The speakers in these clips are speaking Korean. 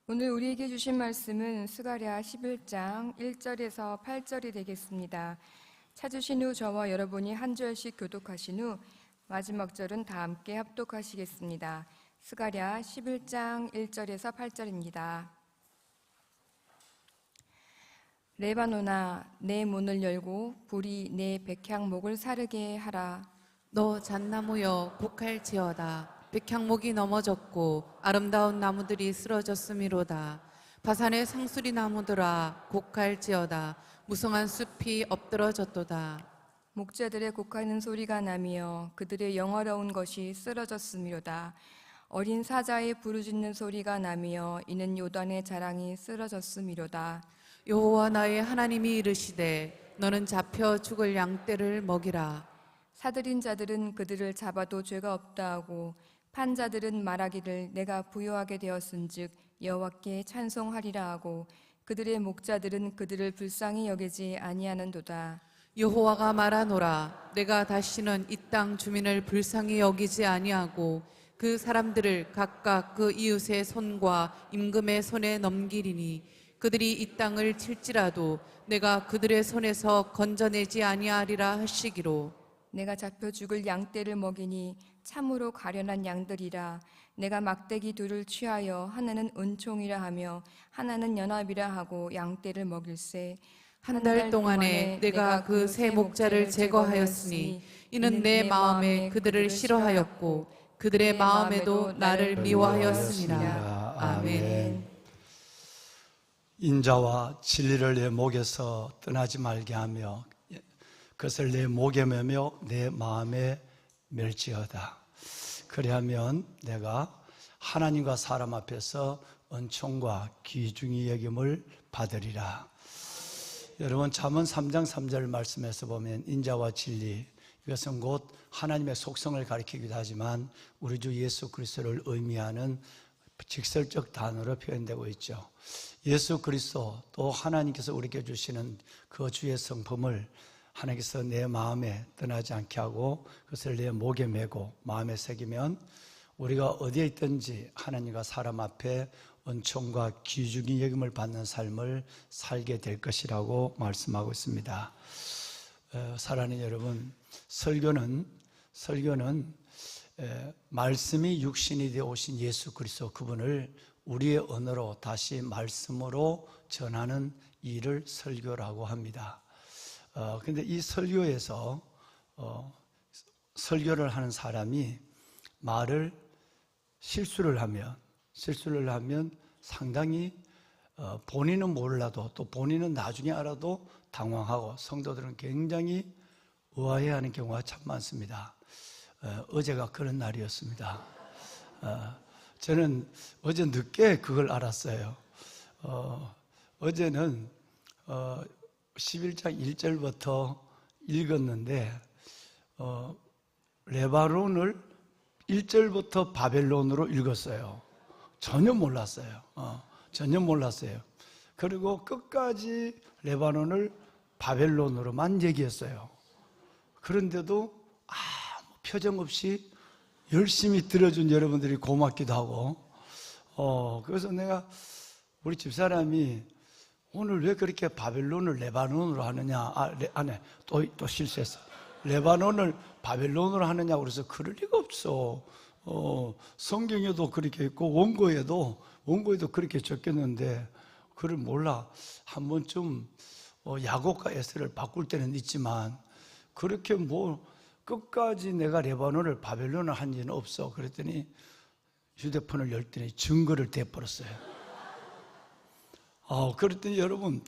오늘 우리에게 주신 말씀은 스가랴 11장 1절에서 8절이 되겠습니다. 찾으신 후 저와 여러분이 한 절씩 교독하신 후 마지막 절은 다 함께 합독하시겠습니다. 스가랴 11장 1절에서 8절입니다. 레바논아, 내 문을 열고 불이 내 백향목을 사르게 하라. 너 잣나무여 곡할지어다. 백향목이 넘어졌고 아름다운 나무들이 쓰러졌음이로다. 바산의 상수리 나무들아 곡할지어다. 무성한 숲이 엎드러졌도다. 목자들의 곡하는 소리가 나며 그들의 영화로운 것이 쓰러졌음이로다. 어린 사자의 부르짖는 소리가 나며 이는 요단의 자랑이 쓰러졌음이로다. 여호와 나의 하나님이 이르시되 너는 잡혀 죽을 양떼를 먹이라. 사들인 자들은 그들을 잡아도 죄가 없다 하고 판자들은 말하기를 내가 부요하게 되었은즉 여호와께 찬송하리라 하고 그들의 목자들은 그들을 불쌍히 여기지 아니하는도다. 여호와가 말하노라. 내가 다시는 이 땅 주민을 불쌍히 여기지 아니하고 그 사람들을 각각 그 이웃의 손과 임금의 손에 넘기리니 그들이 이 땅을 칠지라도 내가 그들의 손에서 건져내지 아니하리라 하시기로. 내가 잡혀 죽을 양떼를 먹이니 참으로 가련한 양들이라. 내가 막대기 둘을 취하여 하나는 은총이라 하며 하나는 연합이라 하고 양떼를 먹일세. 한 달 동안에 내가 그 세 목자를 제거하였으니 이는 내 마음에 그들을 싫어하였고 그들의 마음에도 나를 미워하였습니다. 아멘. 인자와 진리를 내 목에서 떠나지 말게 하며 그것을 내 목에 매며 내 마음에 멸지어다. 그리하면 내가 하나님과 사람 앞에서 은총과 귀중히 여김을 받으리라. 여러분 잠언 3장 3절 말씀에서 보면 인자와 진리, 이것은 곧 하나님의 속성을 가리키기도 하지만 우리 주 예수 그리스도를 의미하는 직설적 단어로 표현되고 있죠. 예수 그리스도 또 하나님께서 우리에게 주시는 그 주의 성품을 하나님께서 내 마음에 떠나지 않게 하고 그것을 내 목에 메고 마음에 새기면 우리가 어디에 있든지 하나님과 사람 앞에 은총과 귀중히 여김을 받는 삶을 살게 될 것이라고 말씀하고 있습니다. 사랑하는 여러분, 설교는 말씀이 육신이 되어 오신 예수 그리스도 그분을 우리의 언어로 다시 말씀으로 전하는 일을 설교라고 합니다. 근데 이 설교에서 설교를 하는 사람이 말을 실수를 하면 상당히 본인은 몰라도 또 본인은 나중에 알아도 당황하고 성도들은 굉장히 의아해하는 경우가 참 많습니다. 어제가 그런 날이었습니다. 저는 어제 늦게 그걸 알았어요. 어제는 11장 1절부터 읽었는데 레바논을 1절부터 바벨론으로 읽었어요. 전혀 몰랐어요. 그리고 끝까지 레바논을 바벨론으로만 얘기했어요. 그런데도 아무 표정 없이 열심히 들어준 여러분들이 고맙기도 하고 그래서 내가 우리 집사람이 오늘 왜 그렇게 바벨론을 레바논으로 하느냐 또 실수했어. 레바논을 바벨론으로 하느냐고 그래서 그럴 리가 없어. 성경에도 그렇게 있고 원고에도 그렇게 적혔는데 그걸 몰라. 한 번쯤 야곱과 에스를 바꿀 때는 있지만 그렇게 끝까지 내가 레바논을 바벨론을 한 일은 없어. 그랬더니 휴대폰을 열더니 증거를 대버렸어요. 그랬더니 여러분,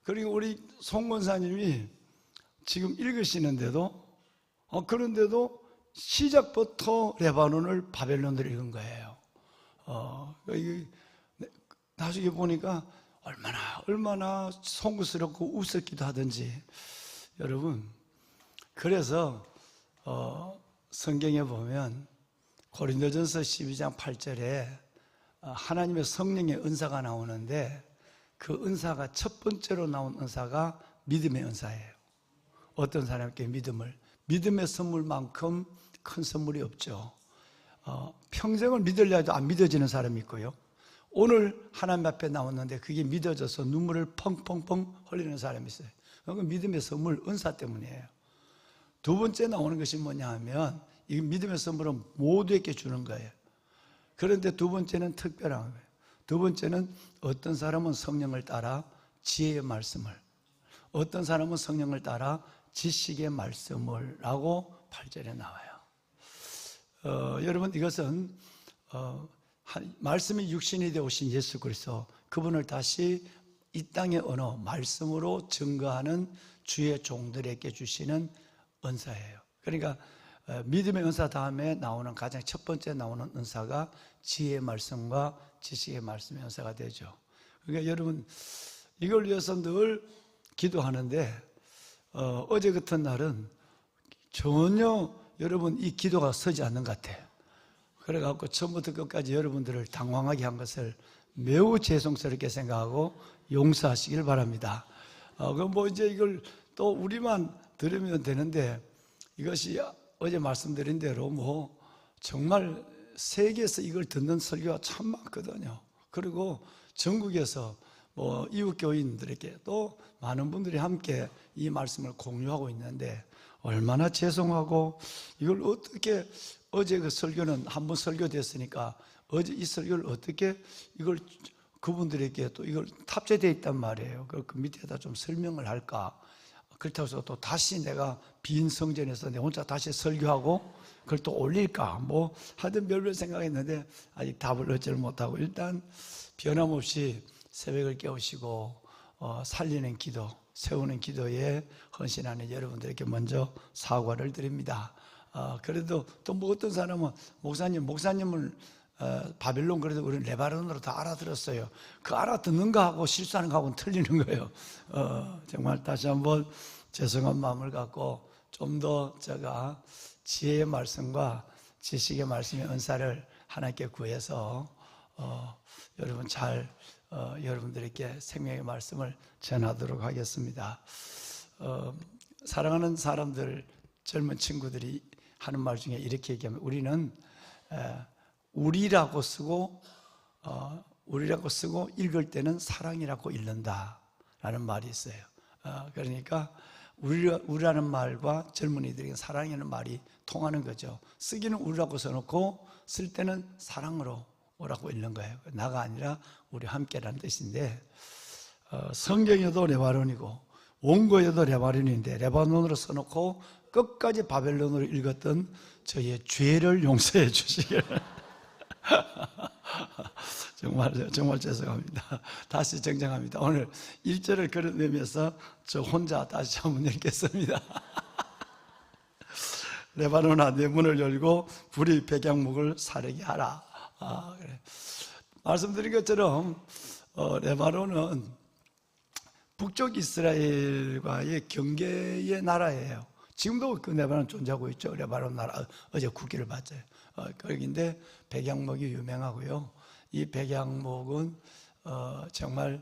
그리고 우리 송 권사님이 지금 읽으시는데도 그런데도 시작부터 레바논을 바벨론으로 읽은 거예요. 나중에 보니까 얼마나 송구스럽고 웃었기도 하든지. 여러분, 그래서 성경에 보면 고린도전서 12장 8절에 하나님의 성령의 은사가 나오는데 그 은사가 첫 번째로 나온 은사가 믿음의 은사예요. 어떤 사람께 믿음의 선물만큼 큰 선물이 없죠. 평생을 믿으려 해도 안 믿어지는 사람이 있고요. 오늘 하나님 앞에 나왔는데 그게 믿어져서 눈물을 펑펑펑 흘리는 사람이 있어요. 그건 믿음의 선물, 은사 때문이에요. 두 번째 나오는 것이 뭐냐 하면 이 믿음의 선물은 모두에게 주는 거예요. 그런데 두 번째는 특별한 거예요. 두 번째는 어떤 사람은 성령을 따라 지혜의 말씀을, 어떤 사람은 성령을 따라 지식의 말씀을 라고 8절에 나와요. 여러분, 이것은 말씀이 육신이 되어 오신 예수 그리스도, 그분을 다시 이 땅의 언어 말씀으로 증거하는 주의 종들에게 주시는 은사예요. 그러니까 믿음의 은사 다음에 나오는 가장 첫 번째 나오는 은사가 지혜의 말씀과 지식의 말씀의 은사가 되죠. 그러니까 여러분, 이걸 위해서 늘 기도하는데 어제 같은 날은 전혀 여러분 이 기도가 서지 않는 것 같아요. 그래갖고 처음부터 끝까지 여러분들을 당황하게 한 것을 매우 죄송스럽게 생각하고 용서하시길 바랍니다. 그럼 뭐 이제 이걸 또 우리만 들으면 되는데, 이것이 어제 말씀드린 대로 뭐 정말 세계에서 이걸 듣는 설교가 참 많거든요. 그리고 전국에서 뭐 이웃교인들에게 또 많은 분들이 함께 이 말씀을 공유하고 있는데, 얼마나 죄송하고, 이걸 어떻게, 어제 그 설교는 한 번 설교됐으니까 어제 이 설교를 어떻게 이걸 그분들에게 또 이걸 탑재되어 있단 말이에요. 그 밑에다 좀 설명을 할까. 그렇다고 해서 또 다시 내가 빈 성전에서 내 혼자 다시 설교하고 그걸 또 올릴까, 뭐 하여튼 별별 생각했는데 아직 답을 얻지를 못하고, 일단 변함없이 새벽을 깨우시고 살리는 기도, 세우는 기도에 헌신하는 여러분들에게 먼저 사과를 드립니다. 그래도 또 뭐 어떤 사람은 목사님을 바벨론, 그래도 우리는 레바논으로 다 알아들었어요. 그 알아듣는 거하고 실수하는 거하고는 틀리는 거예요. 정말 다시 한번 죄송한 마음을 갖고 좀 더 제가 지혜의 말씀과 지식의 말씀의 은사를 하나님께 구해서 여러분 잘 여러분들에게 생명의 말씀을 전하도록 하겠습니다. 사랑하는 사람들, 젊은 친구들이 하는 말 중에 이렇게 얘기하면, 우리는 우리라고 쓰고 읽을 때는 사랑이라고 읽는다라는 말이 있어요. 그러니까 우리라는 말과 젊은이들에게 사랑이라는 말이 통하는 거죠. 쓰기는 우리라고 써놓고 쓸 때는 사랑으로 오라고 읽는 거예요. 나가 아니라 우리 함께라는 뜻인데, 성경에도 레바논이고 원고에도 레바논인데, 레바논으로 써놓고 끝까지 바벨론으로 읽었던 저의 죄를 용서해 주시길 정말 죄송합니다. 다시 정정합니다. 오늘 1절을 걸어내면서 저 혼자 다시 한번 읽겠습니다. 레바논아, 내 문을 열고 불이 백향목을 사르게 하라. 그래. 말씀드린 것처럼 레바논은 북쪽 이스라엘과의 경계의 나라예요. 지금도 그 레바논 존재하고 있죠. 레바논 나라, 어제 국기를 봤어요. 거기인데 백향목이 유명하고요. 이 백향목은 정말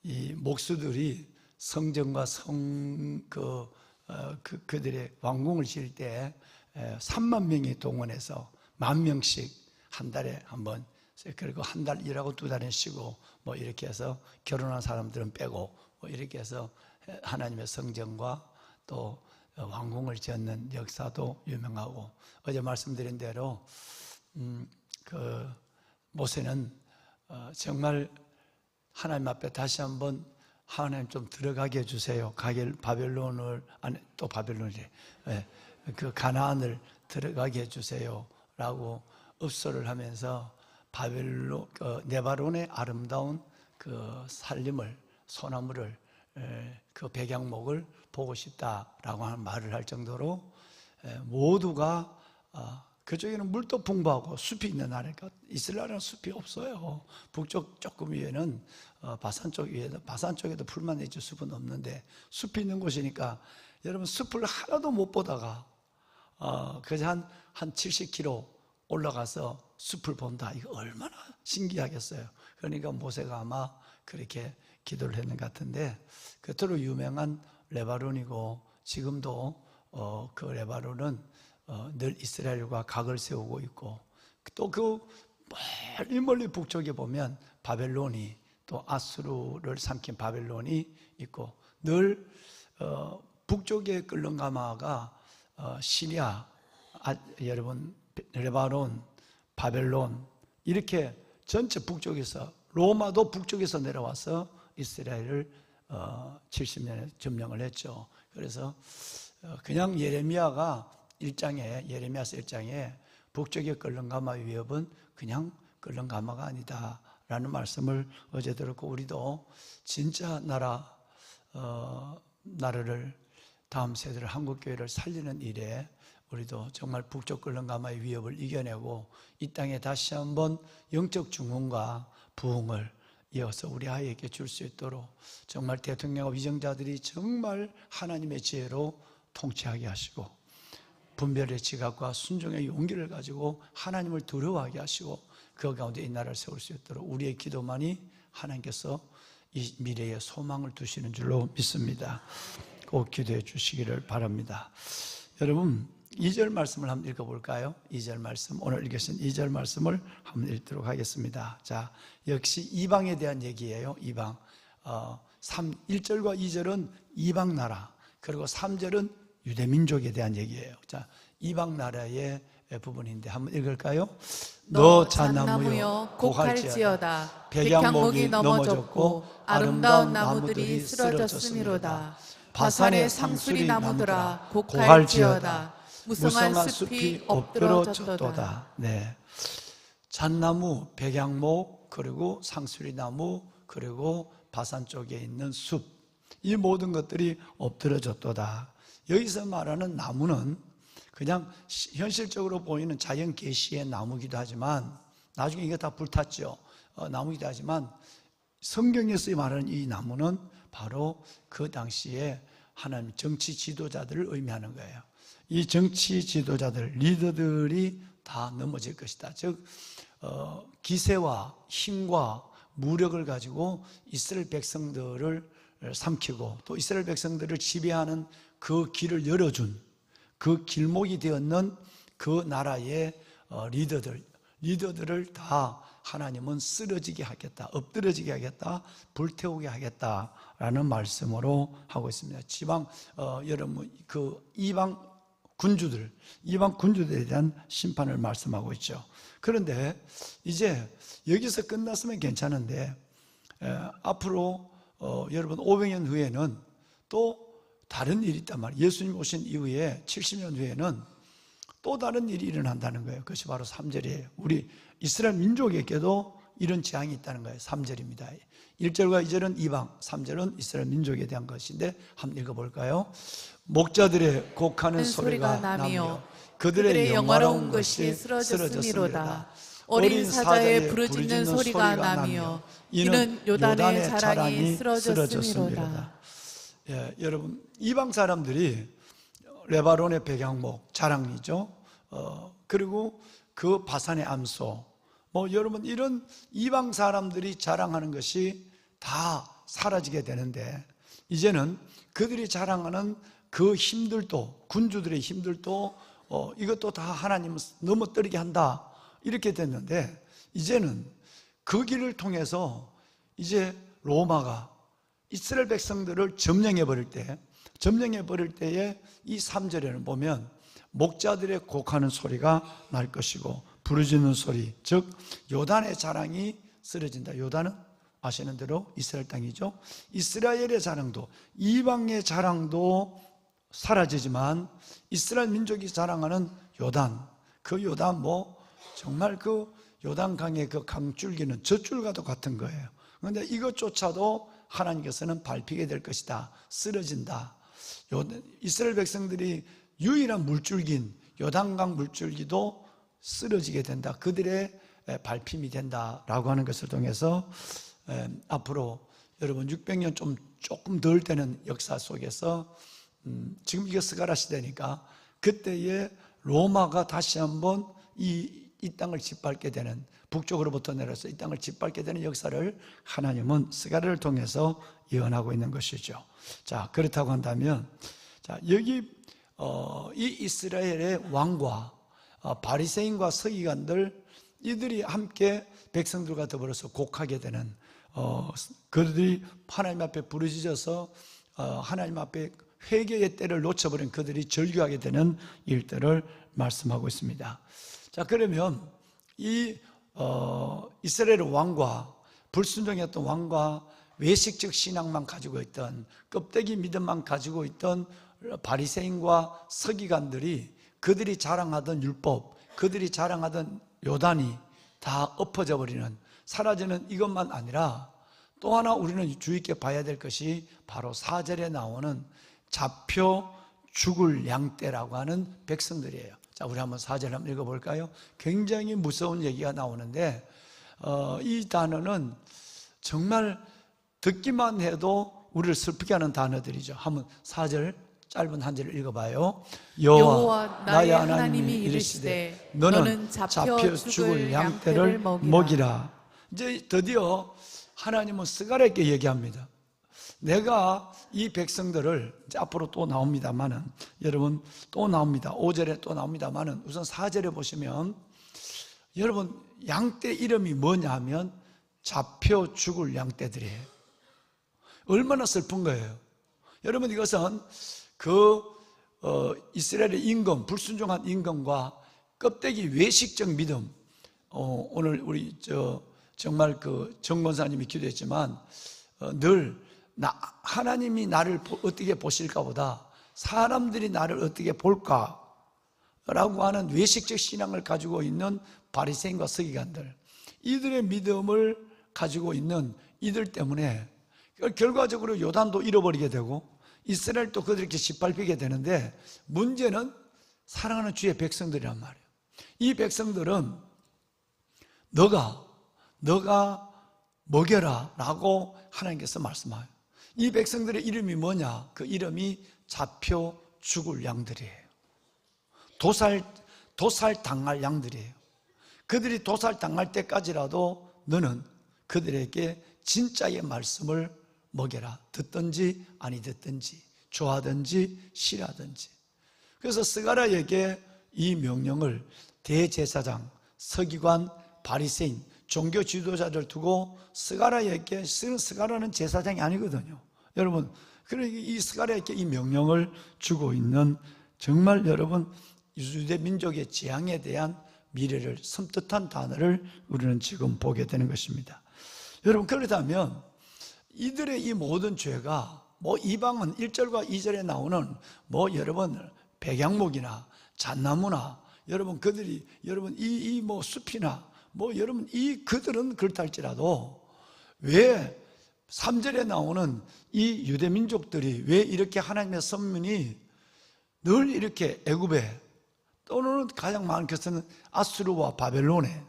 이 목수들이 성전과 그들의 왕궁을 지을 때 3만 명이 동원해서 10,000명씩 한 달에 한 번, 그리고 한 달 일하고 2달은 쉬고 뭐 이렇게 해서 결혼한 사람들은 빼고 뭐 이렇게 해서 하나님의 성전과 또 왕궁을 짓는 역사도 유명하고, 어제 말씀드린 대로 모세는 정말 하나님 앞에 다시 한번 하나님 좀 들어가게 해주세요. 바벨론을 아니 또 바벨론이래. 그 가나안을 들어가게 해주세요. 라고 읍소를 하면서 네바론의 아름다운 그 산림을, 소나무를, 그 백향목을 보고 싶다라고 하는 말을 할 정도로 모두가 그쪽에는 물도 풍부하고 숲이 있는 나라니까, 이스라엘은 숲이 없어요. 북쪽 조금 위에는 바산 쪽에도 풀만 있지 숲은 없는데, 숲이 있는 곳이니까 여러분 숲을 하나도 못 보다가 그래서 한 70km 올라가서 숲을 본다. 이거 얼마나 신기하겠어요. 그러니까 모세가 아마 그렇게 기도를 했는 것 같은데, 그토록 유명한 레바논이고, 지금도 그 레바논은 늘 이스라엘과 각을 세우고 있고, 또 그 멀리 북쪽에 보면 바벨론이, 또 아수르를 삼킨 바벨론이 있고, 늘 북쪽에 끓는 가마가 시리아, 여러분 레바논, 바벨론, 이렇게 전체 북쪽에서, 로마도 북쪽에서 내려와서 이스라엘을 70년에 점령을 했죠. 그래서 그냥 예레미야서 1장에 북쪽에 끓는 가마의 위협은 그냥 끓는 가마가 아니다 라는 말씀을 어제 들었고, 우리도 진짜 나라를, 다음 세대를, 한국교회를 살리는 일에 우리도 정말 북쪽 끓는 가마의 위협을 이겨내고 이 땅에 다시 한번 영적 중흥과 부흥을 이어서 우리 아이에게 줄 수 있도록 정말 대통령과 위정자들이 정말 하나님의 지혜로 통치하게 하시고, 분별의 지각과 순종의 용기를 가지고 하나님을 두려워하게 하시고, 그 가운데 이 나라를 세울 수 있도록 우리의 기도만이 하나님께서 이 미래에 소망을 두시는 줄로 믿습니다. 꼭 기도해 주시기를 바랍니다. 여러분, 2절 말씀을 한번 읽어볼까요? 2절 말씀, 오늘 읽으신 2절 말씀을 한번 읽도록 하겠습니다. 자, 역시 이방에 대한 얘기예요. 이방. 1절과 2절은 이방 나라, 그리고 3절은 유대민족에 대한 얘기예요. 자, 이방 나라의 부분인데 한번 읽을까요? 너 잣나무여 곡할지어다. 백향목이 넘어졌고 아름다운 나무들이 쓰러졌음이로다. 바산의 상수리 나무들아 곡할지어다. 무성한 숲이 엎드러졌도다. 네, 잣나무, 백향목, 그리고 상수리 나무, 그리고 바산 쪽에 있는 숲, 이 모든 것들이 엎드러졌도다. 여기서 말하는 나무는 그냥 현실적으로 보이는 자연 계시의 나무기도 하지만, 나중에 이게 다 불탔죠. 나무기도 하지만, 성경에서 말하는 이 나무는 바로 그 당시에 하나님 정치 지도자들을 의미하는 거예요. 이 정치 지도자들, 리더들이 다 넘어질 것이다. 즉 기세와 힘과 무력을 가지고 이스라엘 백성들을 삼키고, 또 이스라엘 백성들을 지배하는 그 길을 열어준, 그 길목이 되었는 그 나라의 리더들을 다 하나님은 쓰러지게 하겠다, 엎드러지게 하겠다, 불태우게 하겠다라는 말씀으로 하고 있습니다. 여러분, 그 이방 군주들에 대한 심판을 말씀하고 있죠. 그런데 이제 여기서 끝났으면 괜찮은데, 앞으로 여러분 500년 후에는 또 다른 일이 있단 말이에요. 예수님 오신 이후에 70년 후에는 또 다른 일이 일어난다는 거예요. 그것이 바로 3절이에요. 우리 이스라엘 민족에게도 이런 재앙이 있다는 거예요. 3절입니다. 1절과 2절은 이방, 3절은 이스라엘 민족에 대한 것인데 한번 읽어볼까요? 목자들의 곡하는 소리가 나며 그들의 영화로운 것이 쓰러졌음이로다. 어린 사자의 부르짖는 소리가 나며 이는 요단의 자랑이 쓰러졌음이로다. 예, 여러분, 이방 사람들이 레바논의 백향목 자랑이죠. 그리고 그 바산의 암소, 여러분, 이런 이방 사람들이 자랑하는 것이 다 사라지게 되는데, 이제는 그들이 자랑하는 그 힘들도, 군주들의 힘들도 이것도 다 하나님을 넘어뜨리게 한다, 이렇게 됐는데, 이제는 그 길을 통해서 이제 로마가 이스라엘 백성들을 점령해 버릴 때에 이 3절에는 보면 목자들의 곡하는 소리가 날 것이고 부르짖는 소리, 즉 요단의 자랑이 쓰러진다. 요단은 아시는 대로 이스라엘 땅이죠. 이스라엘의 자랑도, 이방의 자랑도 사라지지만 이스라엘 민족이 자랑하는 요단, 그 요단 정말 그 요단강의 그 강줄기는 젖줄과도 같은 거예요. 그런데 이것조차도 하나님께서는 밟히게 될 것이다, 쓰러진다. 이스라엘 백성들이 유일한 물줄기인 요단강 물줄기도 쓰러지게 된다, 그들의 밟힘이 된다라고 하는 것을 통해서 앞으로 여러분 600년 조금 덜 되는 역사 속에서 지금 이게 스가랴 시대니까 그때에 로마가 다시 한번 이 땅을 짓밟게 되는, 북쪽으로부터 내려서 이 땅을 짓밟게 되는 역사를 하나님은 스가랴를 통해서 예언하고 있는 것이죠. 자, 그렇다고 한다면, 자, 여기 이 이스라엘의 왕과 바리새인과 서기관들, 이들이 함께 백성들과 더불어서 곡하게 되는 그들이 하나님 앞에 부르짖어서 하나님 앞에 회개의 때를 놓쳐버린 그들이 절규하게 되는 일들을 말씀하고 있습니다. 자, 그러면 이 이스라엘 왕과 불순종했던 왕과 외식적 신앙만 가지고 있던 껍데기 믿음만 가지고 있던 바리새인과 서기관들이 그들이 자랑하던 율법, 그들이 자랑하던 요단이 다 엎어져 버리는, 사라지는 이것만 아니라 또 하나 우리는 주의 있게 봐야 될 것이 바로 4절에 나오는 잡혀 죽을 양떼라고 하는 백성들이에요. 자, 우리 한번 4절 한번 읽어볼까요? 굉장히 무서운 얘기가 나오는데 이 단어는 정말 듣기만 해도 우리를 슬프게 하는 단어들이죠. 한번 4절 짧은 한 절을 읽어봐요. 여호와 나의 하나님이 이르시되 너는 잡혀 죽을 양떼를 먹이라. 이제 드디어 하나님은 스가랴에게 얘기합니다. 내가 이 백성들을, 이제 앞으로 또 나옵니다만은, 여러분 또 나옵니다. 5절에 또 나옵니다만은, 우선 4절에 보시면 여러분 양떼 이름이 뭐냐 하면 잡혀 죽을 양떼들이에요. 얼마나 슬픈 거예요. 여러분, 이것은 이스라엘의 임금, 불순종한 임금과 껍데기 외식적 믿음. 오늘 우리 정말 정 권사님이 기도했지만 늘 하나님이 나를 어떻게 보실까 보다 사람들이 나를 어떻게 볼까 라고 하는 외식적 신앙을 가지고 있는 바리새인과 서기관들, 이들의 믿음을 가지고 있는 이들 때문에 결과적으로 요단도 잃어버리게 되고 이스라엘도 그들에게 짓밟히게 되는데, 문제는 사랑하는 주의 백성들이란 말이에요. 이 백성들은 너가 먹여라 라고 하나님께서 말씀하여요. 이 백성들의 이름이 뭐냐? 그 이름이 잡혀 죽을 양들이에요. 도살 당할 양들이에요. 그들이 도살 당할 때까지라도 너는 그들에게 진짜의 말씀을 먹여라. 듣든지 아니 듣든지, 좋아하든지 싫어하든지. 그래서 스가랴에게 이 명령을 대제사장, 서기관, 바리새인, 종교 지도자들 두고 스가랴에게, 스가랴는 제사장이 아니거든요. 여러분, 그러니까 이 스가랴에게 이 명령을 주고 있는, 정말 여러분 유대 민족의 재앙에 대한 미래를 섬뜩한 단어를 우리는 지금 보게 되는 것입니다. 여러분, 그렇다면 이들의 이 모든 죄가 이방은 1절과 2절에 나오는 여러분 백향목이나 잣나무나, 여러분 그들이 여러분 이 숲이나 여러분 그들은 그렇다 할지라도 왜 3절에 나오는 이 유대 민족들이 왜 이렇게 하나님의 선민이 늘 이렇게 애굽에, 또는 가장 많은 것은 아수르와 바벨론에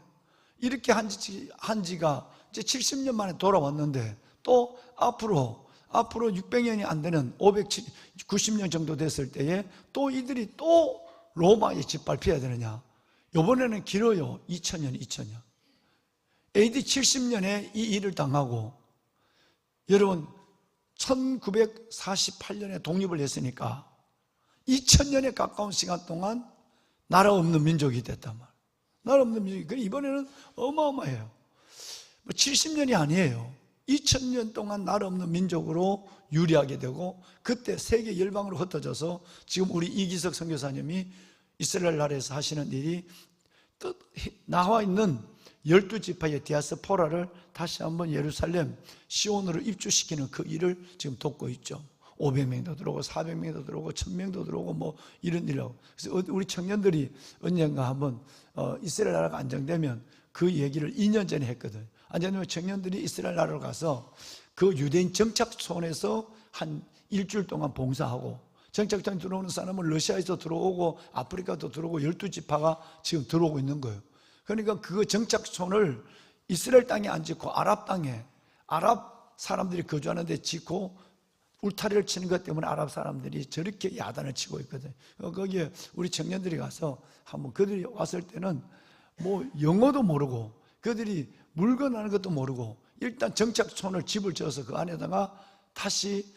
이렇게 한 지가 이제 70년 만에 돌아왔는데, 또 앞으로 600년이 안 되는 590년 정도 됐을 때에 또 이들이 또 로마에 짓밟혀야 되느냐? 이번에는 길어요. 2000년. AD 70년에 이 일을 당하고, 여러분 1948년에 독립을 했으니까 2000년에 가까운 시간 동안 나라 없는 민족이 됐단 말이에요. 나라 없는 민족이. 이번에는 어마어마해요. 70년이 아니에요. 2000년 동안 나라 없는 민족으로 유리하게 되고, 그때 세계 열방으로 흩어져서 지금 우리 이기석 선교사님이 이스라엘 나라에서 하시는 일이 나와 있는 12지파의 디아스포라를 다시 한번 예루살렘 시온으로 입주시키는 그 일을 지금 돕고 있죠. 500명도 들어오고 400명도 들어오고 1000명도 들어오고 이런 일하고. 그래서 우리 청년들이 언젠가 한번 이스라엘 나라가 안정되면 그 얘기를 2년 전에 했거든. 안정되면 청년들이 이스라엘 나라로 가서 그 유대인 정착촌에서 한 일주일 동안 봉사하고, 정착촌에 들어오는 사람은 러시아에서 들어오고 아프리카도 들어오고 12지파가 지금 들어오고 있는 거예요. 그러니까 그 정착촌을 이스라엘 땅에 안 짓고 아랍 땅에, 아랍 사람들이 거주하는 데 짓고 울타리를 치는 것 때문에 아랍 사람들이 저렇게 야단을 치고 있거든. 거기에 우리 청년들이 가서 한번, 그들이 왔을 때는 영어도 모르고 그들이 물건 하는 것도 모르고 일단 정착촌을 집을 지어서 그 안에다가 다시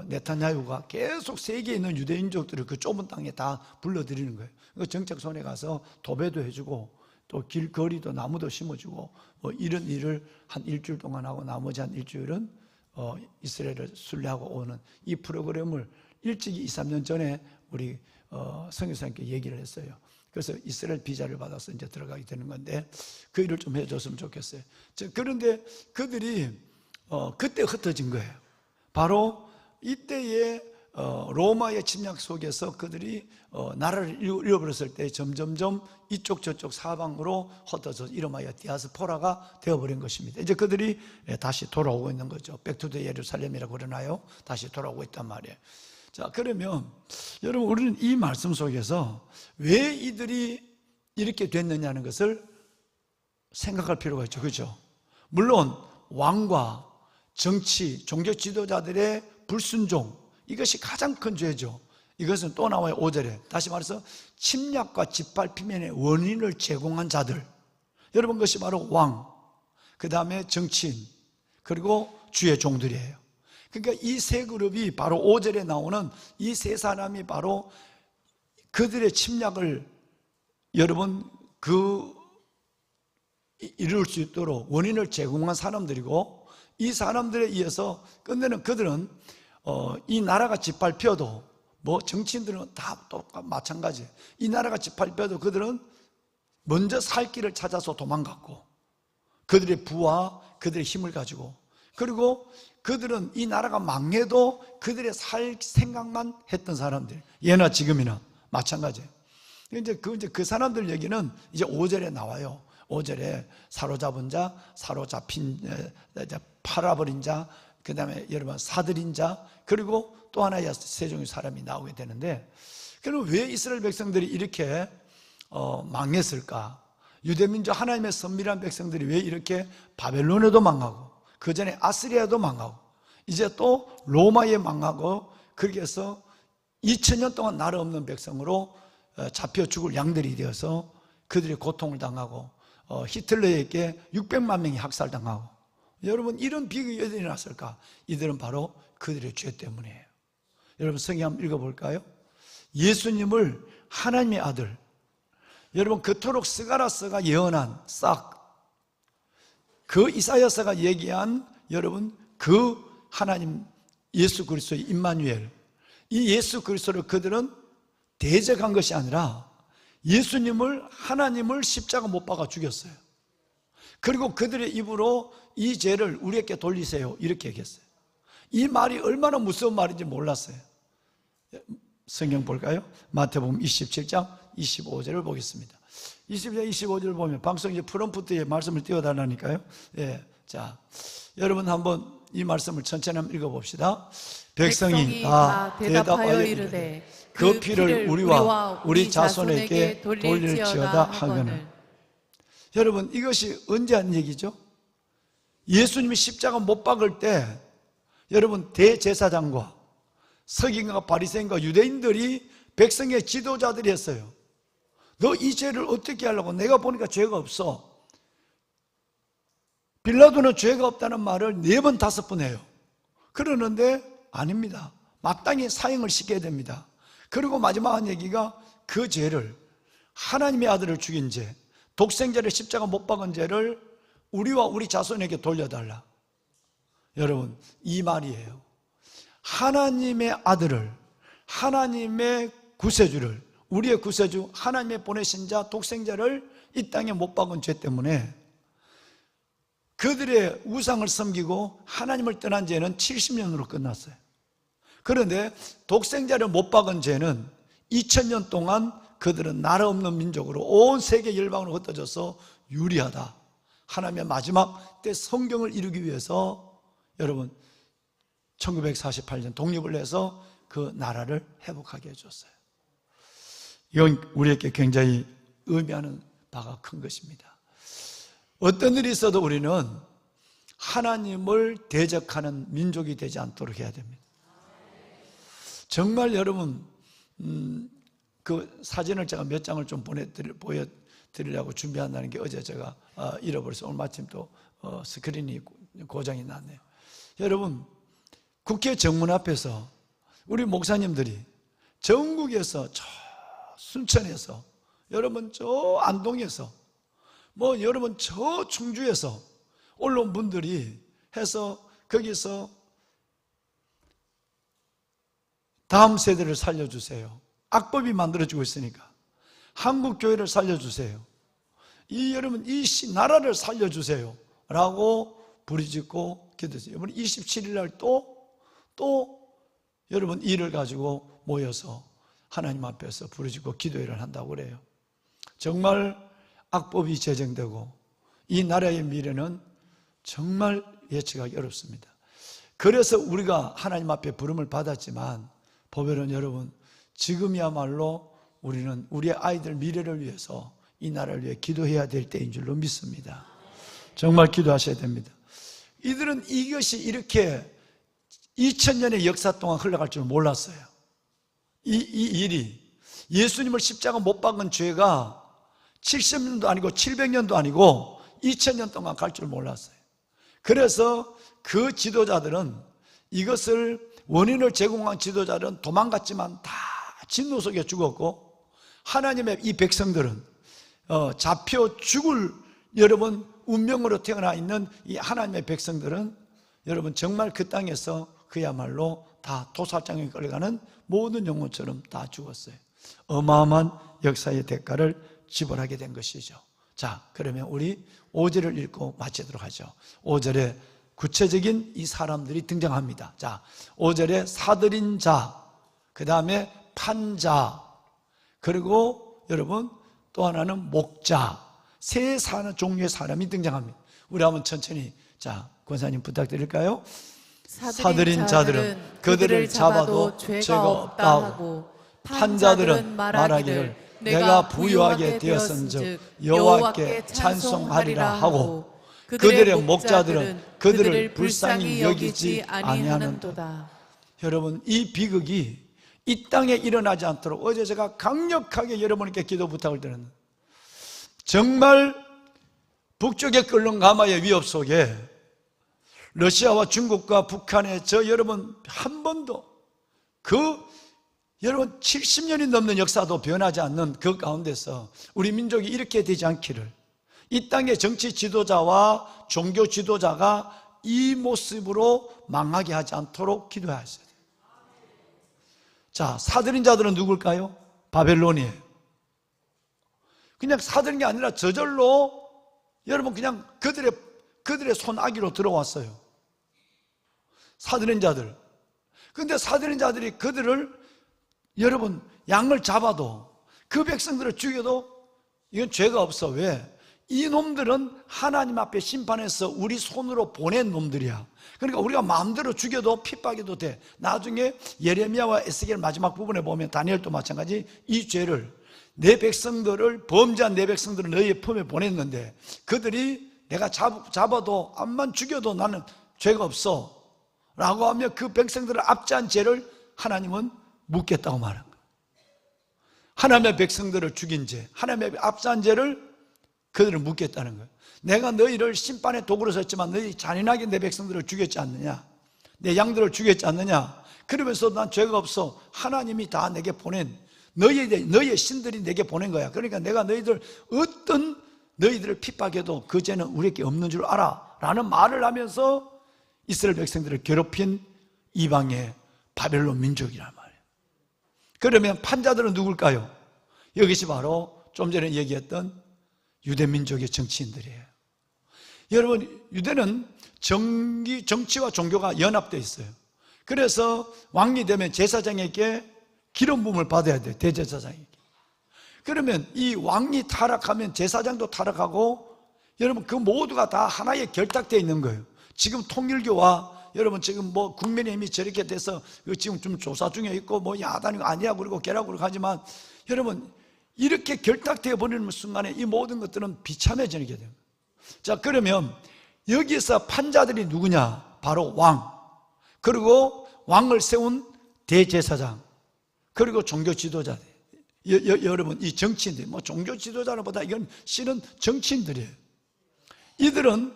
네타냐후가 계속 세계에 있는 유대인족들을 그 좁은 땅에 다 불러들이는 거예요. 그 정착촌에 가서 도배도 해주고 또 길거리도 나무도 심어주고 뭐 이런 일을 한 일주일 동안 하고 나머지 한 일주일은 이스라엘을 순례하고 오는 이 프로그램을 일찍이 2, 3년 전에 우리 선교사님께 얘기를 했어요. 그래서 이스라엘 비자를 받아서 이제 들어가게 되는 건데 그 일을 좀 해줬으면 좋겠어요. 그런데 그들이 그때 흩어진 거예요. 바로 이때에 로마의 침략 속에서 그들이 나라를 잃어버렸을 때 점점점 이쪽 저쪽 사방으로 흩어져 이름하여 디아스포라가 되어버린 것입니다. 이제 그들이 다시 돌아오고 있는 거죠. 백투더 예루살렘이라고 그러나요? 다시 돌아오고 있단 말이에요. 자, 그러면 여러분, 우리는 이 말씀 속에서 왜 이들이 이렇게 됐느냐는 것을 생각할 필요가 있죠. 그렇죠? 물론 왕과 정치, 종교 지도자들의 불순종, 이것이 가장 큰 죄죠. 이것은 또 나와요. 5절에 다시 말해서 침략과 짓밟힘의 원인을 제공한 자들, 여러분, 그것이 바로 왕, 그 다음에 정치인, 그리고 주의 종들이에요. 그러니까 이 세 그룹이 바로 5절에 나오는 이 세 사람이 바로 그들의 침략을 여러분 이룰 수 있도록 원인을 제공한 사람들이고, 이 사람들에 의해서 끝내는 그들은 이 나라가 짓밟혀도, 뭐 정치인들은 다 똑같 마찬가지, 이 나라가 짓밟혀도 그들은 먼저 살 길을 찾아서 도망갔고, 그들의 부와 그들의 힘을 가지고, 그리고 그들은 이 나라가 망해도 그들의 살 생각만 했던 사람들, 예나 지금이나 마찬가지예요. 이제 그 사람들 얘기는 이제 5절에 나와요. 5절에 사로잡은 자, 사로잡힌 자, 팔아버린 자, 그 다음에 여러분 사들인 자, 그리고 또 하나의 세 종의 사람이 나오게 되는데, 그럼 왜 이스라엘 백성들이 이렇게 망했을까? 유대민족 하나님의 선밀한 백성들이 왜 이렇게 바벨론에도 망하고, 그 전에 아스리아도 망하고, 이제 또 로마에 망하고, 그렇게 해서 2000년 동안 나라 없는 백성으로 잡혀 죽을 양들이 되어서 그들의 고통을 당하고, 히틀러에게 600만 명이 학살당하고, 여러분, 이런 비극이 왜 일어났을까? 이들은 바로 그들의 죄 때문이에요. 여러분, 성경 한번 읽어볼까요? 예수님을 하나님의 아들, 여러분, 그토록 스가랴서가 예언한 그 이사야서가 얘기한 여러분 그 하나님 예수 그리스도의 임마누엘, 이 예수 그리스도를 그들은 대적한 것이 아니라 예수님을, 하나님을 십자가 못 박아 죽였어요. 그리고 그들의 입으로 이 죄를 우리에게 돌리세요 이렇게 얘기했어요. 이 말이 얼마나 무서운 말인지 몰랐어요. 성경 볼까요? 마태복음 27장 25절을 보겠습니다. 20장 25절을 보면, 방송 이제 프롬프트에 말씀을 띄워달라니까요. 예, 자, 여러분 한번 이 말씀을 천천히 한번 읽어봅시다. 백성이 다 대답하여 이르되 그 피를 우리와 우리 자손에게 돌릴지어다 하거늘. 여러분, 이것이 언제 한 얘기죠? 예수님이 십자가 못 박을 때 여러분 대제사장과 서기관과 바리새인과 유대인들이 백성의 지도자들이 했어요. 너 이 죄를 어떻게 하려고? 내가 보니까 죄가 없어. 빌라도는 죄가 없다는 말을 4번 5번 해요. 그러는데 아닙니다. 마땅히 사형을 시켜야 됩니다. 그리고 마지막 한 얘기가 그 죄를, 하나님의 아들을 죽인 죄, 독생자를 십자가 못 박은 죄를 우리와 우리 자손에게 돌려달라. 여러분, 이 말이에요. 하나님의 아들을, 하나님의 구세주를, 우리의 구세주 하나님의 보내신 자 독생자를 이 땅에 못 박은 죄 때문에 그들의 우상을 섬기고 하나님을 떠난 죄는 70년으로 끝났어요. 그런데 독생자를 못 박은 죄는 2000년 동안 그들은 나라 없는 민족으로 온 세계 열방으로 흩어져서 유리하다. 하나님의 마지막 때 성경을 이루기 위해서 여러분 1948년 독립을 해서 그 나라를 회복하게 해줬어요. 이건 우리에게 굉장히 의미하는 바가 큰 것입니다. 어떤 일이 있어도 우리는 하나님을 대적하는 민족이 되지 않도록 해야 됩니다. 정말 여러분, 그 사진을 제가 몇 장을 좀 보여드리려고 준비한다는 게 어제 제가 잃어버려서 오늘 마침 또 스크린이 고장이 났네요. 여러분, 국회 정문 앞에서 우리 목사님들이 전국에서 저 순천에서, 여러분 저 안동에서 뭐 여러분 저 충주에서 올라온 분들이 해서 거기서 다음 세대를 살려주세요. 악법이 만들어지고 있으니까 한국 교회를 살려주세요. 여러분 이 나라를 살려주세요 라고 부르짖고 기도했어요. 이번 27일 날 또 여러분 일을 가지고 모여서 하나님 앞에서 부르짖고 기도회를 한다고 그래요. 정말 악법이 제정되고 이 나라의 미래는 정말 예측하기 어렵습니다. 그래서 우리가 하나님 앞에 부름을 받았지만 보면은 여러분 지금이야말로 우리는 우리의 아이들 미래를 위해서 이 나라를 위해 기도해야 될 때인 줄로 믿습니다. 정말 기도하셔야 됩니다. 이들은 이것이 이렇게 2000년의 역사 동안 흘러갈 줄 몰랐어요. 이 일이 예수님을 십자가 못 박은 죄가 70년도 아니고 700년도 아니고 2000년 동안 갈 줄 몰랐어요. 그래서 그 지도자들은 이것을 원인을 제공한 지도자들은 도망갔지만 다 진노 속에 죽었고 하나님의 이 백성들은 잡혀 죽을 여러분 운명으로 태어나 있는 이 하나님의 백성들은 여러분 정말 그 땅에서 그야말로 다 도살장에 끌려가는 모든 영혼처럼 다 죽었어요. 어마어마한 역사의 대가를 지불하게 된 것이죠. 자, 그러면 우리 5절을 읽고 마치도록 하죠. 5절에 구체적인 이 사람들이 등장합니다. 자, 5절에 사들인 자, 그 다음에 판자, 그리고 여러분 또 하나는 목자, 세 종류의 사람이 등장합니다. 우리 한번 천천히, 자, 권사님 부탁드릴까요? 사들인 자들은 그들을 잡아도 죄가 없다 하고, 판자들은 말하기를 내가 부유하게 되었은즉 여호와께 찬송하리라 하고, 그들의 목자들은 그들을 불쌍히 여기지 아니하는도다. 여러분, 이 비극이 이 땅에 일어나지 않도록 어제 제가 강력하게 여러분께 기도 부탁을 드렸는데, 정말 북쪽의 끓는 가마의 위협 속에 러시아와 중국과 북한의 여러분 한 번도 여러분 70년이 넘는 역사도 변하지 않는 그 가운데서 우리 민족이 이렇게 되지 않기를, 이 땅의 정치 지도자와 종교 지도자가 이 모습으로 망하게 하지 않도록 기도하셔야 돼요. 자, 사들인 자들은 누굴까요? 바벨론이에요. 그냥 사들인 게 아니라 저절로 여러분 그냥 그들의 손아귀로 들어왔어요. 사들인 자들. 근데 사들인 자들이 그들을 여러분 양을 잡아도 그 백성들을 죽여도 이건 죄가 없어. 왜? 이 놈들은 하나님 앞에 심판해서 우리 손으로 보낸 놈들이야. 그러니까 우리가 마음대로 죽여도 핍박해도 돼. 나중에 예레미야와 에스겔 마지막 부분에 보면 다니엘도 마찬가지, 이 죄를 내 백성들을, 범죄한 내 백성들을 너희의 품에 보냈는데 그들이 내가 잡아도 암만 죽여도 나는 죄가 없어 라고 하며 그 백성들을 압제한 죄를 하나님은 묻겠다고 말한 거예요. 하나님의 백성들을 죽인 죄, 하나님의 압제한 죄를 그들을 묻겠다는 거예요. 내가 너희를 심판의 도구로 썼지만 너희 잔인하게 내 백성들을 죽였지 않느냐, 내 양들을 죽였지 않느냐, 그러면서 난 죄가 없어. 하나님이 다 내게 보낸, 너희의 신들이 내게 보낸 거야. 그러니까 내가 너희들을 핍박해도 그 죄는 우리에게 없는 줄 알아 라는 말을 하면서 이스라엘 백성들을 괴롭힌 이방의 바벨론 민족이란 말이에요. 그러면 판자들은 누굴까요? 이것이 바로 좀 전에 얘기했던 유대 민족의 정치인들이에요. 여러분, 유대는 정치와 종교가 연합되어 있어요. 그래서 왕이 되면 제사장에게 기름 부음을 받아야 돼요. 대제사장에게. 그러면 이 왕이 타락하면 제사장도 타락하고, 여러분 그 모두가 다 하나에 결탁되어 있는 거예요. 지금 통일교와 여러분 지금 뭐 국민의힘이 저렇게 돼서 지금 좀 조사 중에 있고 뭐 야단이 아니야 그러고 걔라고 그러고 하지만, 여러분 이렇게 결탁되어 버리는 순간에 이 모든 것들은 비참해지게 돼요. 자, 그러면 여기서 판자들이 누구냐? 바로 왕, 그리고 왕을 세운 대제사장, 그리고 종교 지도자들. 여러분 이 정치인들, 뭐 종교 지도자보다 이건 실은 정치인들이에요. 이들은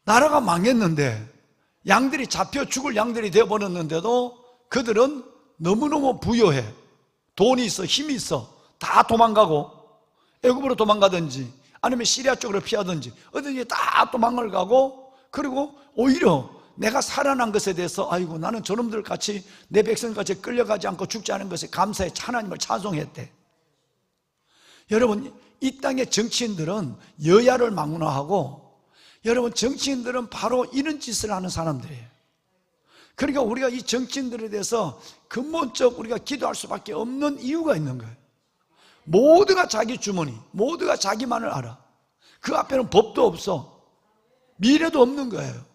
나라가 망했는데 양들이 잡혀 죽을 양들이 되어버렸는데도 그들은 너무너무 부유해. 돈이 있어, 힘이 있어. 다 도망가고 애굽으로 도망가든지 아니면 시리아 쪽으로 피하든지 어딘지 다 도망을 가고, 그리고 오히려 내가 살아난 것에 대해서 아이고 나는 저놈들 같이 내 백성같이 끌려가지 않고 죽지 않은 것에 감사해 하나님을 찬송했대. 여러분, 이 땅의 정치인들은 여야를 막론하고, 여러분 정치인들은 바로 이런 짓을 하는 사람들이에요. 그러니까 우리가 이 정치인들에 대해서 근본적 우리가 기도할 수밖에 없는 이유가 있는 거예요. 모두가 자기 주머니, 모두가 자기만을 알아. 그 앞에는 법도 없어, 미래도 없는 거예요.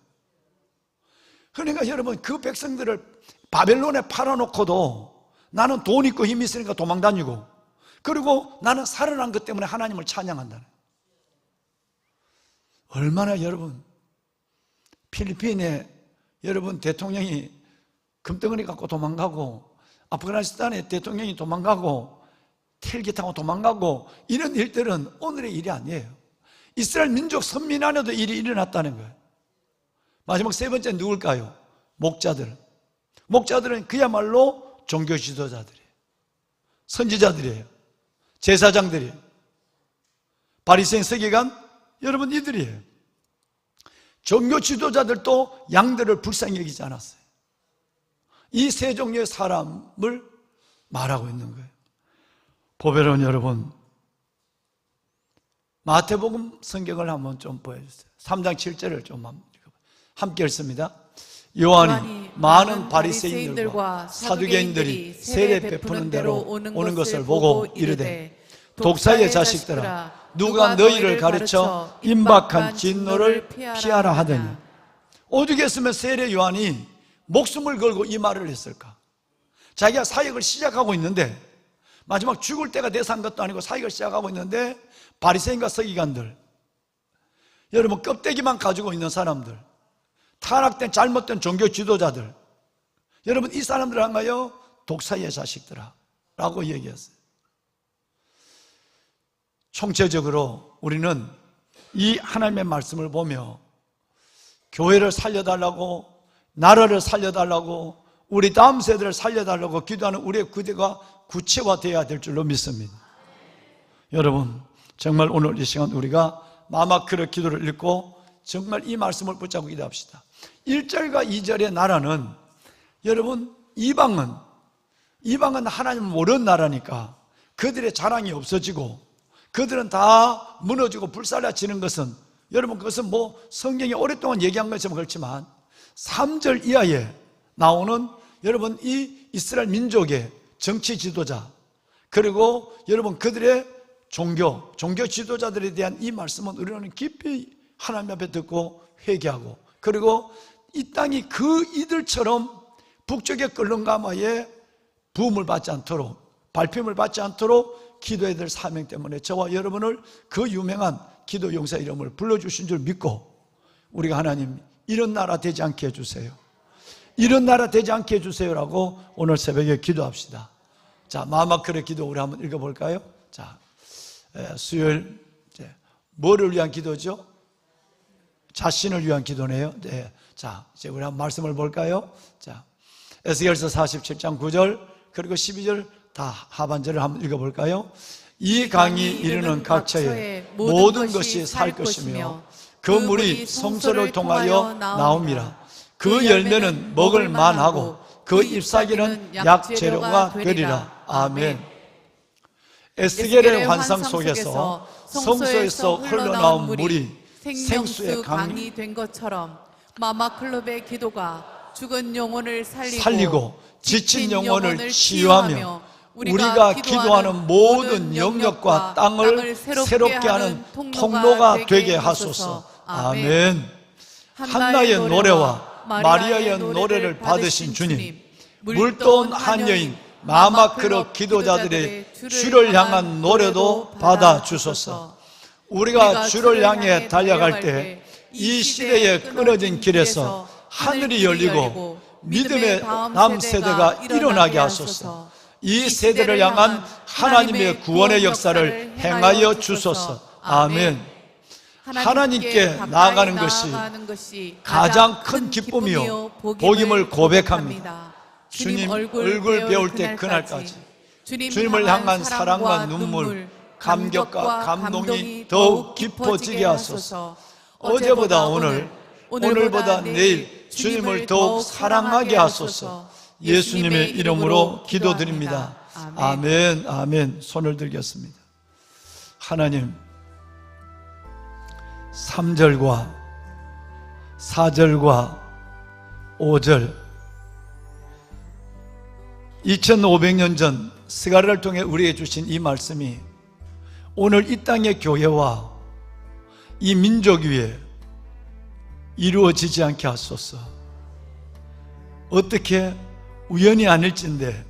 그러니까 여러분, 그 백성들을 바벨론에 팔아놓고도 나는 돈 있고 힘 있으니까 도망다니고, 그리고 나는 살아난 것 때문에 하나님을 찬양한다는. 얼마나 여러분, 필리핀에 여러분 대통령이 금덩어리 갖고 도망가고, 아프가니스탄에 대통령이 도망가고, 헬기 타고 도망가고, 이런 일들은 오늘의 일이 아니에요. 이스라엘 민족 선민 안에도 일이 일어났다는 거예요. 마지막 세 번째 누굴까요? 목자들. 목자들은 그야말로 종교 지도자들이에요. 선지자들이에요. 제사장들이에요. 바리새인, 서기관, 여러분 이들이에요. 종교 지도자들도 양들을 불쌍히 여기지 않았어요. 이 세 종류의 사람을 말하고 있는 거예요. 보배로운 여러분, 마태복음 성경을 한번 좀 보여주세요. 3장 7절을 좀 한번 읽어봐요. 함께 읽습니다. 요한이 많은 바리새인들과 사두개인들이 세례 베푸는 대로 오는 것을 보고 이르되, 독사의 자식들아, 누가 너희를 가르쳐 임박한 진노를 피하라 하더니. 오죽했으면 세례 요한이 목숨을 걸고 이 말을 했을까? 자기가 사역을 시작하고 있는데, 마지막 죽을 때가 돼서 한 것도 아니고 사역을 시작하고 있는데, 바리새인과 서기관들, 여러분 껍데기만 가지고 있는 사람들, 타락된 잘못된 종교 지도자들, 여러분 이 사람들 한가요? 독사의 자식들아 라고 얘기했어요. 총체적으로 우리는 이 하나님의 말씀을 보며 교회를 살려달라고, 나라를 살려달라고, 우리 다음 세대를 살려달라고 기도하는 우리의 기도가 구체화되어야 될 줄로 믿습니다. 여러분, 정말 오늘 이 시간 우리가 마마크르 기도를 읽고 정말 이 말씀을 붙잡고 기도합시다. 1절과 2절의 나라는, 여러분 이방은 하나님을 모르는 나라니까 그들의 자랑이 없어지고 그들은 다 무너지고 불살라지는 것은, 여러분 그것은 뭐 성경이 오랫동안 얘기한 것처럼 그렇지만 3절 이하에 나오는 여러분 이 이스라엘 민족의 정치 지도자, 그리고 여러분 그들의 종교 지도자들에 대한 이 말씀은 우리는 깊이 하나님 앞에 듣고 회개하고, 그리고 이 땅이 그 이들처럼 북쪽의 끓는가마에 부음을 받지 않도록, 발표를 받지 않도록 기도해야 될 사명 때문에 저와 여러분을 그 유명한 기도 용사 이름을 불러주신 줄 믿고, 우리가 하나님 이런 나라 되지 않게 해주세요, 이런 나라 되지 않게 해주세요라고 오늘 새벽에 기도합시다. 자, 마마크르 기도 우리 한번 읽어볼까요? 자, 수요일 뭐를 위한 기도죠? 자신을 위한 기도네요. 네. 자, 이제 우리 한번 말씀을 볼까요? 자, 에스겔서 47장 9절 그리고 12절 다 하반절을 한번 읽어볼까요? 이 강이 이르는 각처에 모든 것이 살 것이며 그 물이 성소를 통하여 나옵니다. 그 열매는 먹을 만하고 그 잎사귀는 약재료가 되리라. 아멘. 에스겔의 환상 속에서 성소에서 흘러나온 물이 생수의 강이 된 것처럼 마마클럽의 기도가 죽은 영혼을 살리고 지친 영혼을 치유하며 우리가 기도하는 모든 영역과 땅을 새롭게 하는 통로가 되게 하소서. 아멘. 한나의 노래와 마리아의 노래를 받으신 주님, 물돈 한 여인 마마크르 기도자들의 주를 향한 노래도 받아주소서. 우리가 주를 향해 달려갈 때 이 시대에 끊어진 길에서 하늘이 열리고 믿음의 다음 세대가 일어나게 하소서. 이 세대를 향한 하나님의 구원의 역사를 행하여 주소서. 아멘. 하나님께 나아가는 것이 가장 큰 기쁨이요 복임을 고백합니다. 주님 얼굴 배울 때 그날까지 주님을 향한 사랑과 눈물, 감격과 감동이 더욱 깊어지게 하소서. 어제보다 오늘, 오늘보다 내일 주님을 더욱 사랑하게 하소서. 예수님의 이름으로 기도드립니다. 아멘, 아멘. 손을 들겠습니다. 하나님, 3절과 4절과 5절 2500년 전 스가랴를 통해 우리에게 주신 이 말씀이 오늘 이 땅의 교회와 이 민족 위에 이루어지지 않게 하소서. 어떻게 우연이 아닐진데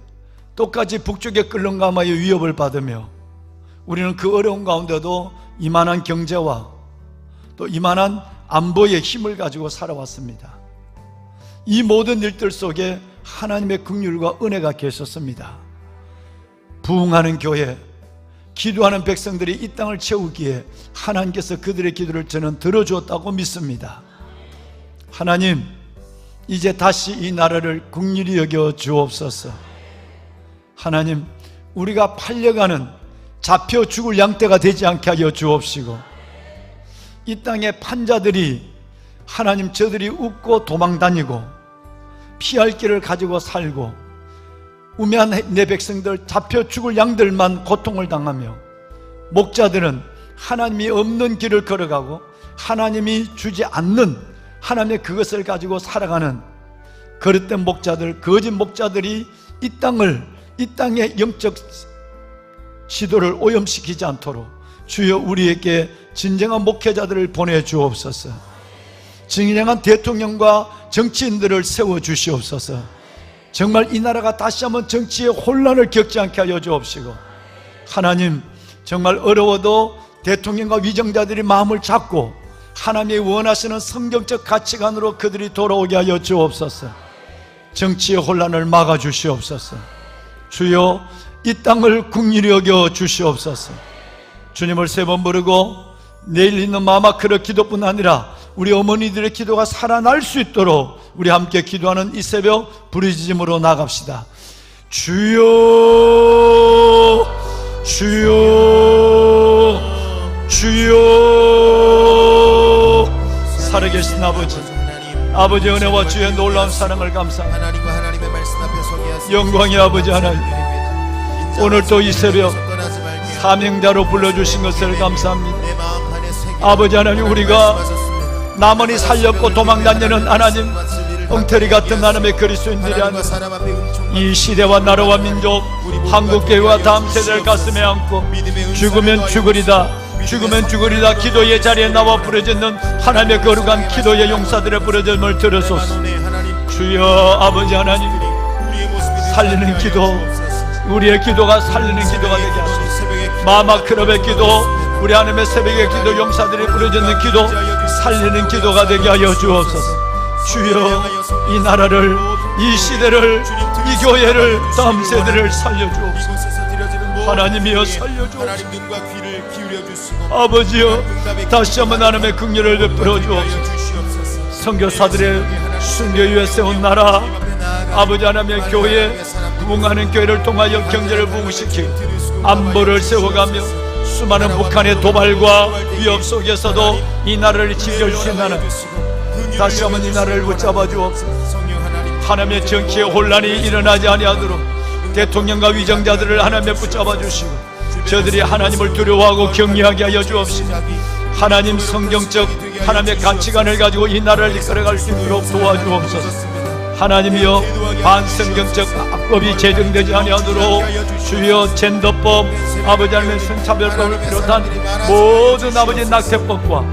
똑같이 북쪽의 끌렁감하여 위협을 받으며 우리는 그 어려운 가운데도 이만한 경제와 또 이만한 안보의 힘을 가지고 살아왔습니다. 이 모든 일들 속에 하나님의 긍휼과 은혜가 계셨습니다. 부흥하는 교회, 기도하는 백성들이 이 땅을 채우기에 하나님께서 그들의 기도를 저는 들어주었다고 믿습니다. 하나님, 이제 다시 이 나라를 긍휼히 여겨 주옵소서. 하나님, 우리가 팔려가는 잡혀 죽을 양떼가 되지 않게 하여 주옵시고, 이 땅의 판자들이 하나님 저들이 웃고 도망다니고 피할 길을 가지고 살고 우매한 내 백성들 잡혀 죽을 양들만 고통을 당하며 목자들은 하나님이 없는 길을 걸어가고 하나님이 주지 않는 하나님의 그것을 가지고 살아가는 거릇된 목자들, 거짓 목자들이 이 땅의 영적 지도를 오염시키지 않도록 주여 우리에게 진정한 목회자들을 보내주옵소서. 진정한 대통령과 정치인들을 세워주시옵소서. 정말 이 나라가 다시 한번 정치의 혼란을 겪지 않게 하여 주옵시고, 하나님 정말 어려워도 대통령과 위정자들이 마음을 잡고 하나님이 원하시는 성경적 가치관으로 그들이 돌아오게 하여 주옵소서. 정치의 혼란을 막아주시옵소서. 주여 이 땅을 긍휼히 여겨 주시옵소서. 주님을 세 번 부르고 내일 있는 마마크르 기도뿐 아니라 우리 어머니들의 기도가 살아날 수 있도록 우리 함께 기도하는 이 새벽 부르짖음으로 나갑시다. 주여, 주여, 주여. 살아계신 아버지, 아버지 은혜와 주의 놀라운 사랑을 감사합니다. 영광의 아버지 하나님, 오늘 또 이 새벽 사명자로 불러주신 것을 감사합니다. 아버지 하나님, 우리가 남원이 살렸고 도망다니는 하나님, 엉터리 같은 하나님의 그리스도인들이 아니라 이 시대와 나라와 민족, 한국교회와 다음 세대를 가슴에 안고 죽으면 죽으리다, 죽으면 죽으리다 기도의 자리에 나와 부르짖는 하나님의 거룩한 기도의 용사들의 부르짖음을 들으소서. 주여 아버지 하나님, 살리는 기도, 우리의 기도가 살리는 기도가 되게 하소서. 마마크럽의 기도, 우리 하나님의 새벽의 기도 용사들이 부르짖는 기도, 살리는 기도가 되게 하여 주옵소서. 주여 이 나라를, 이 시대를, 이 교회를, 다음 세대를 살려주옵소서. 하나님이여 살려주옵소서. 아버지여 다시 한번 하나님의 긍휼을 베풀어 주옵소서. 선교사들의 순교 위에 세운 나라, 아버지 하나님의 교회, 부흥하는 교회를 통하여 경제를 부흥시키고 안보를 세워가며 수많은 북한의 도발과 위협 속에서도 이 나라를 지켜주신 하나님, 다시 한번 이 나라를 붙잡아 주옵소서. 하나님의 정치의 혼란이 일어나지 아니하도록 대통령과 위정자들을 하나님에 붙잡아 주시고 저들이 하나님을 두려워하고 경외하게 하여 주옵시고, 하나님 성경적 하나님의 가치관을 가지고 이 나라를 이끌어갈 수 있도록 도와주옵소서. 하나님이여 반성경적 악법이 제정되지 아니하도록 주여 젠더법, 아버지 하나님의 성차별법을 비롯한 모든 아버지 낙태법과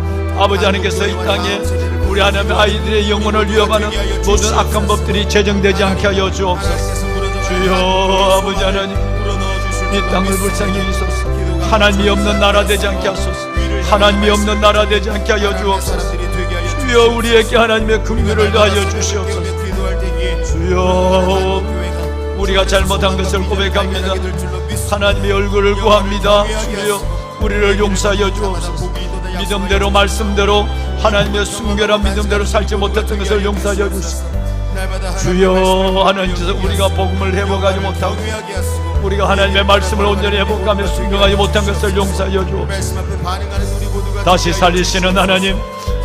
아버지 하나님께서 이 땅에 우리 하나님의 아이들의 영혼을 위협하는 모든 악한 법들이 제정되지 않게 하여 주옵소서. 주여 아버지 하나님, 이 땅을 불쌍히 여기소서. 하나님이 없는 나라 되지 않게 하소서. 하나님이 없는 나라 되지 않게 하여 주옵소서. 주여 우리에게 하나님의 긍휼을 다하여 주시옵소서. 주여 우리가 잘못한 것을 고백합니다. 하나님의 얼굴을 구합니다. 주여 우리를 용서하여 주옵소서. 믿음대로 말씀대로 하나님의 순결한 믿음대로 살지 못했던 것을 용서하여 주시옵소서. 주여 하나님께서 우리가 복음을 회복하지 못하고 우리가 하나님의 말씀을 온전히 회복하며 순종하지 못한 것을 용서하여 주옵소서. 말씀 앞에 반응하는 우리 모두가 다시 살리시는 하나님,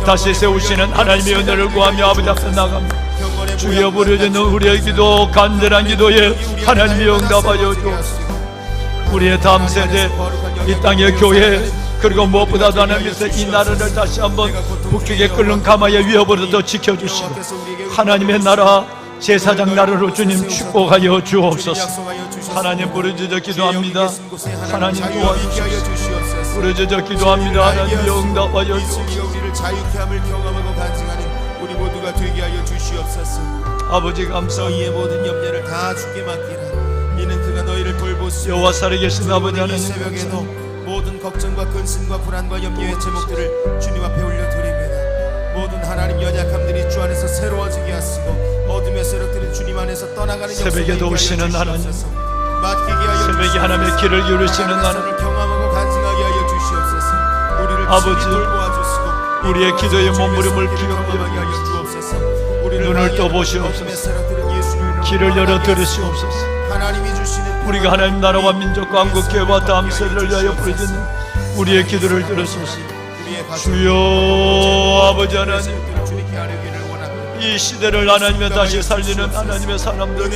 다시 세우시는 하나님의 은혜를 구하며 아버지 앞에 나갑니다. 주여 부르짖는 우리의 기도, 간절한 기도에 하나님이 응답하여 주옵소서. 우리의 다음 세대, 이 땅의 교회, 그리고 무엇보다도 하나님께서 이 나라를 다시 한번 북쪽의 끓는 가마의 위협으로도 지켜주시고 하나님의 나라, 제사장 나라로 주님 축복하여 주옵소서. 하나님 부르짖어 기도합니다. 하나님 도와주시옵소서. 부르짖어 기도합니다. 하나님 응답하여 주옵소서. 우리를 자유케 함을 경험하고 간증하는 우리 모두가 되게 하여 주시옵소서. 아버지 감사합니다. 너희의 모든 염려를 다 주께 맡기라. 이는 그가 너희를 돌보시오. 여호와 살아계신 아버지 하나님 이 새벽에도 감사합니다. 모든 걱정과 근심과 불안과 염려의 제목들을 주님 앞에 올려드립니다. 모든 하나님 연약함들이 주 안에서 새로워지게 하시고 어둠의 세력들은 주님 안에서 떠나가는 새벽에도 오시는 하나님, 맡기게 하여 새벽에 하나님의 길을 기울이시는 하나님, 경험하고 간증하게 하여 주시옵소서. 우리를 아버지, 친히 돌보아주시고 우리의 기도의 몸부림을 경험하게 하여 주옵소서. 우리를 눈을 위하여 떠보시옵소서. 어둠의 세력들은 예수님을 길을 열어 들으시옵소서. 하나님이 주시는 우리가 하나님 나라와 민족과 한국교회와 다음 세대를 위하여 부르짖는 우리의 기도를 들으소서. 주여 아버지 하나님, 이 시대를 하나님의 다시 살리는 하나님의 사람들,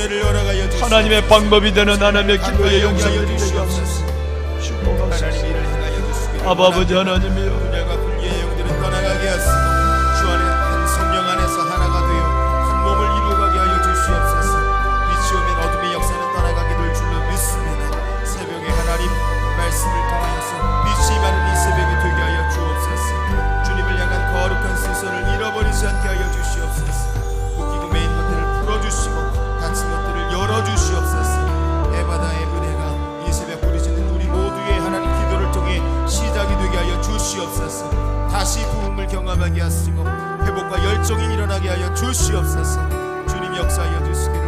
하나님의 방법이 되는 하나님의 기도의 영상들이 되게 하소서. 축복하소서. 아버지 하나님이여, 분열과 분리의 영들은 떠나가게 하시고 주 안에 한 성령 안에서 하나가 되어 한 몸을 이루어가게 하여 주시옵소서. 빛이 오면 어둠의 역사는 떠나가게 될 줄로 믿습니다. 새벽에 하나님 말씀을 통하여서 빛이 임하는 이 새벽이 되게 하여 주옵소서. 주님을 향한 거룩한 시선을 잃어버리지 않게 하여 주시옵소서. 웃기고 매인 것들을 풀어주시고 닫힌 것들을 열어주시옵소서. 에바다의 은혜가 이 새벽 부르짖는 우리 모두의 하나님 기도를 통해 시작이 되게 하여 주시옵소서. 다시 부흥을 경험하게 하시고 회복과 열정이 일어나게 하여 주시옵소서. 주님 역사하여 주시기를